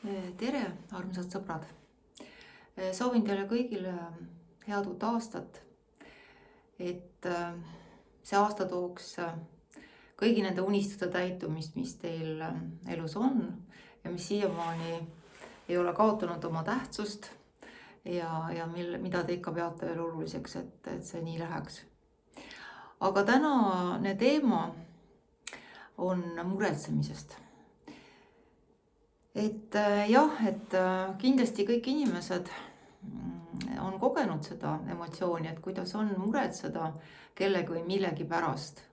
Tere, armsad sõbrad! Soovin teile kõigile head uut aastat, et see aasta tooks kõigi nende unistuste täitumist, mis teil elus on ja mis siiamaani ei ole kaotanud oma tähtsust ja mida te ikka peate veel oluliseks, et see nii läheks. Aga tänane teema on muretsemisest. Et kindlasti kõik inimesed on kogenud seda emotsiooni, et kuidas on muretseda kellegi või millegi pärast.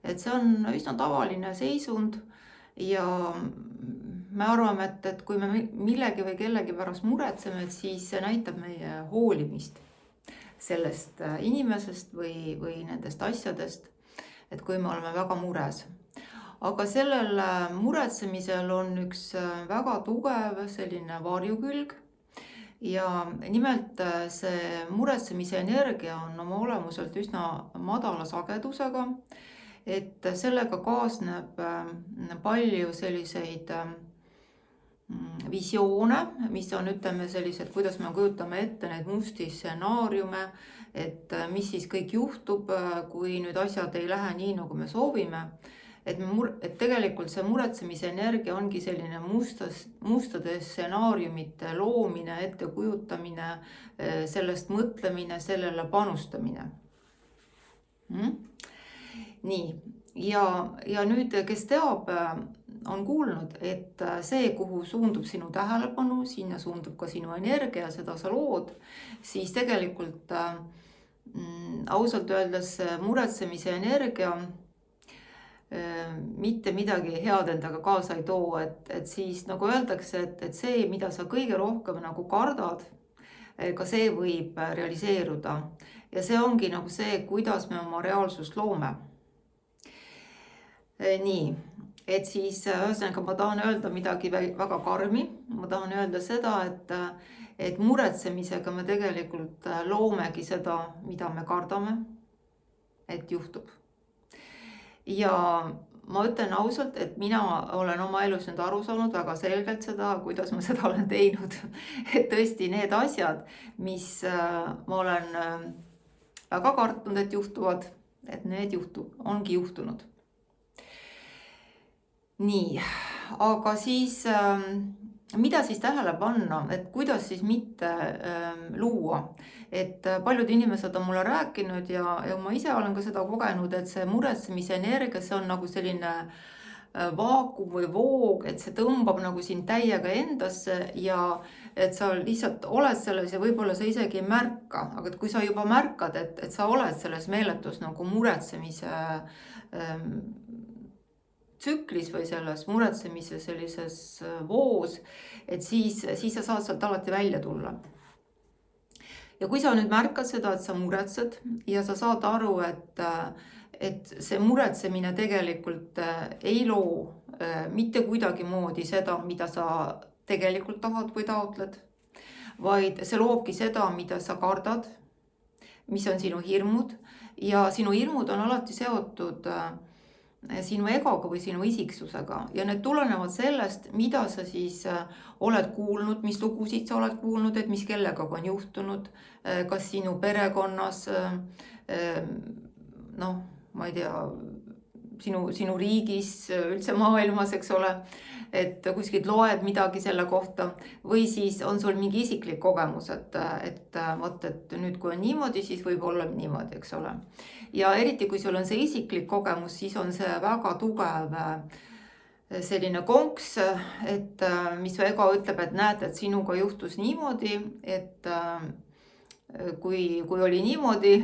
Et see on üsna tavaline seisund ja me arvame, et kui me millegi või kellegi pärast muretseme, et siis see näitab meie hoolimist sellest inimesest või nendest asjadest, et kui me oleme väga mures. Aga sellel muretsemisel on üks väga tugev selline varjukülg ja nimelt see muretsemise energia on oma olemuselt üsna madala sagedusega, et sellega kaasneb palju selliseid visioone, mis on, sellised, kuidas me kujutame ette neid musti stsenaariume, et mis siis kõik juhtub, kui nüüd asjad ei lähe nii, nagu me soovime. Et tegelikult see muretsemise energia ongi selline mustade stsenaariumite loomine, ettekujutamine, sellest mõtlemine, sellele panustamine. Nii, ja nüüd, kes teab, on kuulnud, et see, kuhu suundub sinu tähelepanu, sinna suundub ka sinu energia, seda sa lood, siis tegelikult ausalt öeldes muretsemise energia mitte midagi head endaga kaasa ei too, et siis nagu öeldakse, et see, mida sa kõige rohkem nagu kardad, ka see võib realiseeruda. Ja see ongi nagu see, kuidas me oma reaalsust loome. Nii, et siis ühesõnaga ma tahan öelda midagi väga karmi. Ma tahan öelda seda, et muretsemisega me tegelikult loomegi seda, mida me kardame, et juhtub. Ja ma ütlen ausalt, et mina olen oma elus nüüd aru saanud väga selgelt seda, kuidas ma seda olen teinud. Et tõesti need asjad, mis ma olen väga kartnud, et juhtuvad, et need ongi juhtunud. Nii, aga siis mida siis tähele panna, et kuidas siis mitte luua? Et paljud inimesed on mulle rääkinud ja ma ise olen ka seda kogenud, et see muretsemise energia, see on nagu selline vaakum või voog, et see tõmbab nagu sind täiega endasse ja et sa lihtsalt oled selles ja võib-olla sa isegi ei märka, aga kui sa juba märkad, et sa oled selles meeletus nagu muretsemise tsüklis või selles muretsemise sellises voos, et siis sa saad sealt alati välja tulla. Ja kui sa nüüd märkad seda, et sa muretsed ja sa saad aru, et see muretsemine tegelikult ei loo mitte kuidagi moodi seda, mida sa tegelikult tahad või taotled, vaid see loobki seda, mida sa kardad, mis on sinu hirmud ja sinu hirmud on alati seotud sinu egoga või sinu isiksusega ja need tulenevad sellest, mida sa siis oled kuulnud, mis lugusid sa oled kuulnud, et mis kellega on juhtunud, kas sinu perekonnas, ma ei tea, sinu riigis, üldse maailmas, eks ole, et kuskilt loed midagi selle kohta või siis on sul mingi isiklik kogemus, et nüüd kui on niimoodi, siis võib olla niimoodi, eks ole. Ja eriti kui sul on see isiklik kogemus, siis on see väga tugev selline konks, et mis ego ütleb, et näed, et sinuga juhtus niimoodi, et kui oli niimoodi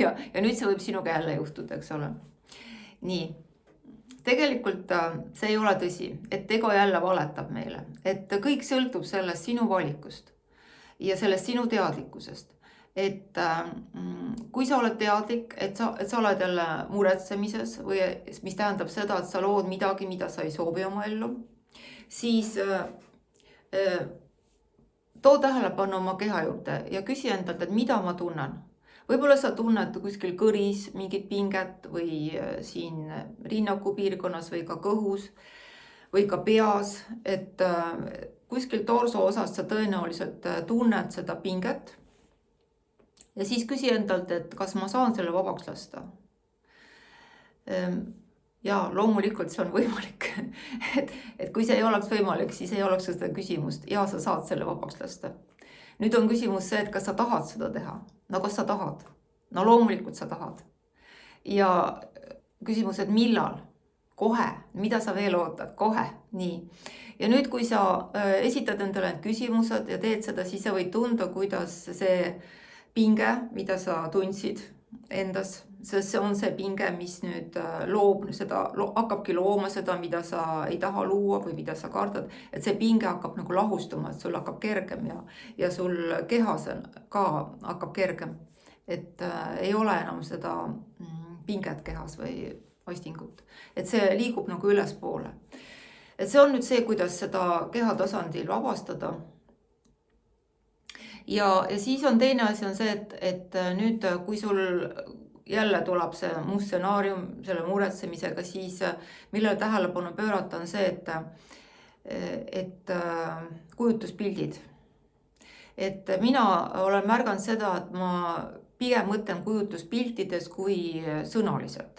ja nüüd see võib sinuga jälle juhtuda, eks ole. Nii, tegelikult see ei ole tõsi, et ego jälle valetab meile, et kõik sõltub sellest sinu valikust ja sellest sinu teadlikkusest. Et kui sa oled teadlik, et sa oled jälle muretsemises või mis tähendab seda, et sa lood midagi, mida sa ei soovi oma ellu, siis too tähelepanu oma keha juurde ja küsi endalt, et mida ma tunnen. Võib-olla sa tunned kuskil kõris mingit pinget või siin rinnaku piirkonnas või ka kõhus või ka peas, et kuskil torso osast sa tõenäoliselt tunned seda pinget. Ja siis küsi endalt, et kas ma saan selle vabaks lasta. Ja loomulikult see on võimalik. et kui see ei oleks võimalik, siis ei oleks seda küsimust. Ja sa saad selle vabaks lasta. Nüüd on küsimus see, et kas sa tahad seda teha. No kas sa tahad? No loomulikult sa tahad. Ja küsimus, et millal? Kohe. Mida sa veel ootad? Kohe. Nii. Ja nüüd, kui sa esitad endale küsimused ja teed seda, siis sa võid tunda, kuidas see pinge, mida sa tundsid endas, sest see on see pinge, mis nüüd hakkabki looma seda, mida sa ei taha luua või mida sa kardad, et see pinge hakkab nagu lahustuma, et sul hakkab kergem ja sul kehas ka hakkab kergem, et ei ole enam seda pinget kehas või vastingut, et see liigub nagu ülespoole. Et see on nüüd see, kuidas seda keha tasandil vabastada. Ja siis on teine asi on see, et nüüd kui sul jälle tuleb see muu stsenaarium selle muretsemisega, siis millele tähelepanu pöörata on see, et kujutuspildid. Et mina olen märganud seda, et ma pigem mõtlen kujutuspiltides kui sõnaliselt.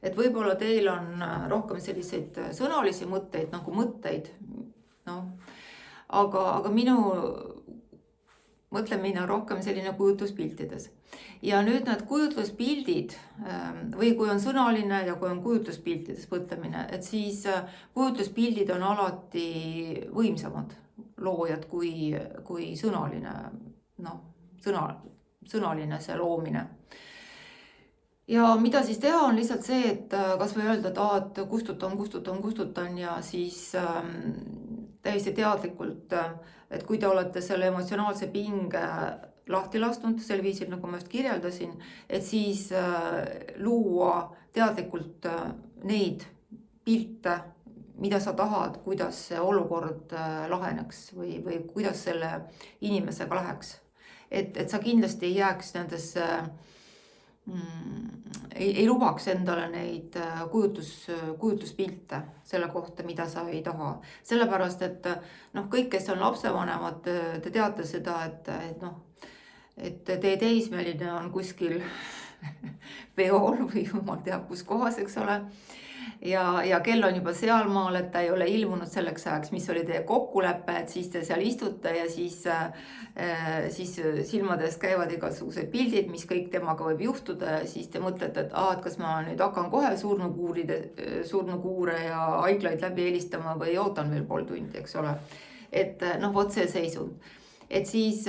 Et võib-olla teil on rohkem selliseid sõnalisi mõtteid, nagu mõtteid, no, aga minu mõtlemine on rohkem selline kujutuspiltides. Ja nüüd need kujutluspildid, või kui on sõnaline ja kui on kujutluspiltides mõtlemine, et siis kujutluspildid on alati võimsamad loojad kui sõnaline, no, sõnaline see loomine. Ja mida siis teha on lihtsalt see, et kas või öelda, et kustutan ja siis täiesti teadlikult, et kui te olete selle emotsionaalse pinge lahti lastunud, sel viisil, nagu ma just kirjeldasin, et siis luua teadlikult neid pilte, mida sa tahad, kuidas see olukord laheneks või kuidas selle inimesega läheks. Et sa kindlasti ei jääks nendesse, ei lubaks endale neid kujutluspilte selle kohta, mida sa ei taha. Sellepärast, et kõik, kes on lapsevanemad, te teate seda, et teie teismeline on kuskil peol või jumal teab kus kohas, eks ole. Ja kell on juba sealmaal, et ta ei ole ilmunud selleks ajaks, mis oli teie kokkulepe, et siis te seal istute ja siis silmades käivad igasugused pildid, mis kõik temaga võib juhtuda ja siis te mõtlete, et kas ma nüüd hakkan kohe surnukuure ja haiglaid läbi helistama või ootan veel pool tundi, eks ole. Et vot see seisund. Et siis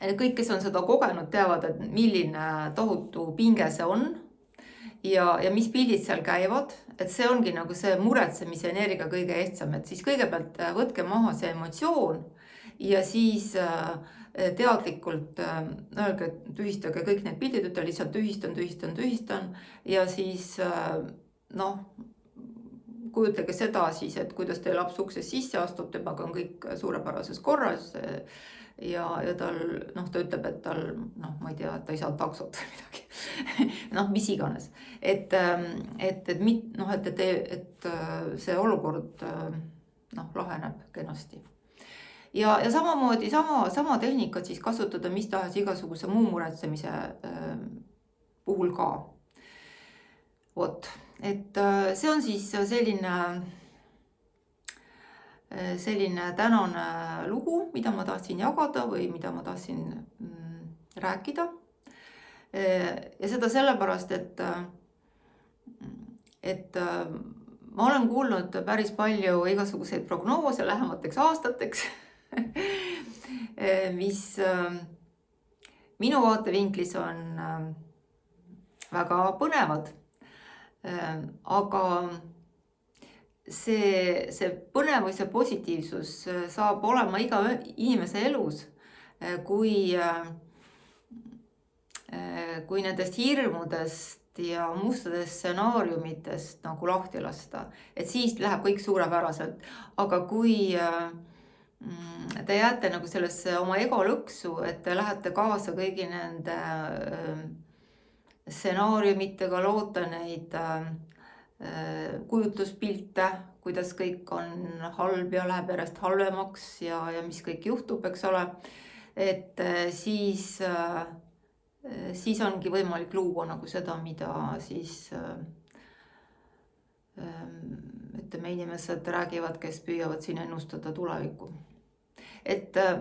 kõik, kes on seda kogenud, teavad, et milline tohutu pinge see on. Ja mis pildid seal käivad, et see ongi nagu see muretsemise energia kõige ehtsam, et siis kõigepealt võtke maha see emotsioon ja siis teadlikult öelge, tühistage kõik need pildid, ütle lihtsalt tühistan ja siis kujutlege seda siis, et kuidas teie laps uksest sisse astub, temaga on kõik suurepärases korras ja tal, ta ütleb, et tal, ma ei tea, et ta ei saa taksot või midagi, mis iganes. Et see olukord laheneb kenasti. Ja samamoodi, sama tehnikat siis kasutada mis tahes igasuguse muu muretsemise puhul ka. Vot, et see on siis selline tänane lugu, mida ma tahtsin jagada või mida ma tahtsin rääkida. Ja seda sellepärast, et ma olen kuulnud päris palju igasuguseid prognoose lähemateks aastateks, mis minu vaatevinklis on väga põnevad, aga see põnevus ja positiivsus saab olema iga inimese elus, kui nendest hirmudest ja mustadest stsenaariumitest nagu lahti lasta, et siis läheb kõik suurepäraselt. Aga kui te jääte nagu sellesse oma ego lõksu, et te lähete kaasa kõigi nende stsenaariumitega, loota neid kujutluspilte, kuidas kõik on halb ja läheb järjest halvemaks ja mis kõik juhtub, eks ole, et siis ongi võimalik luua nagu seda, mida siis ütleme, inimesed räägivad, kes püüavad siin ennustada tulevikku. Et